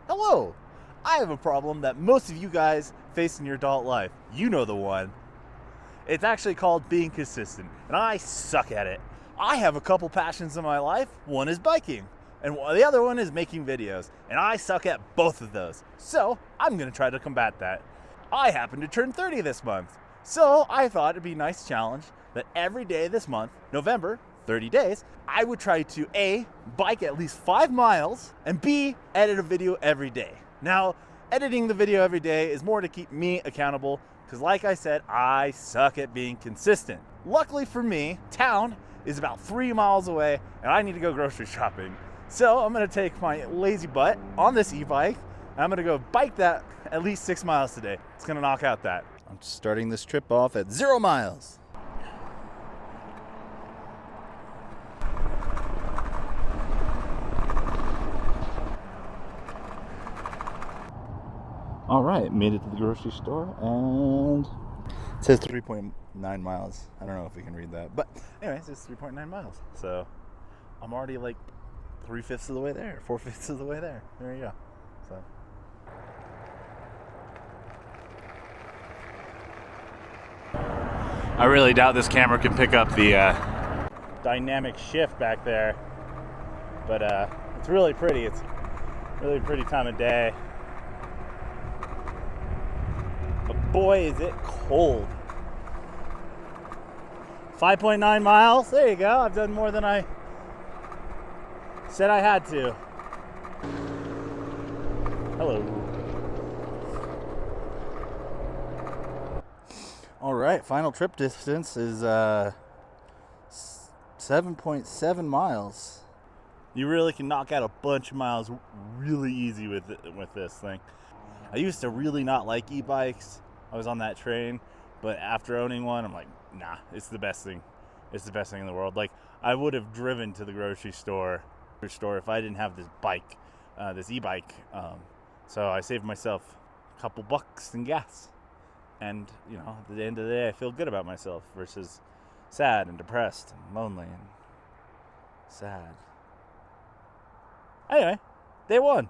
Hello! I have a problem that most of you guys face in your adult life. You know the one. It's actually called being consistent, and I suck at it. I have a couple passions in my life. One is biking, and the other one is making videos, and I suck at both of those. So I'm gonna try to combat that. I happen to turn 30 this month, so I thought it'd be a nice challenge that every day this month, November, 30 days, I would try to A, bike at least 5 miles, and B, edit a video every day. Now, editing the video every day is more to keep me accountable, because like I said, I suck at being consistent. Luckily for me, town is about 3 miles away, and I need to go grocery shopping. So I'm gonna take my lazy butt on this e-bike, and I'm gonna go bike that at least 6 miles today. It's gonna knock out that. I'm starting this trip off at 0 miles. All right, made it to the grocery store, and it says 3.9 miles. I don't know if we can read that, but anyways, it's 3.9 miles. So I'm already like 3/5 of the way there, 4/5 of the way there. There you go. So I really doubt this camera can pick up the dynamic shift back there, but it's really pretty. It's really pretty time of day. But boy, is it cold. 5.9 miles. There you go. I've done more than I said I had to. Hello. All right, final trip distance is 7.7 miles. You really can knock out a bunch of miles really easy with this thing. I used to really not like e-bikes. I was on that train, but after owning one, I'm like, nah, it's the best thing. It's the best thing in the world. Like, I would have driven to the grocery store if I didn't have this bike, this e-bike. So I saved myself a couple bucks in gas. And, you know, at the end of the day, I feel good about myself versus sad and depressed and lonely and sad. Anyway, day one.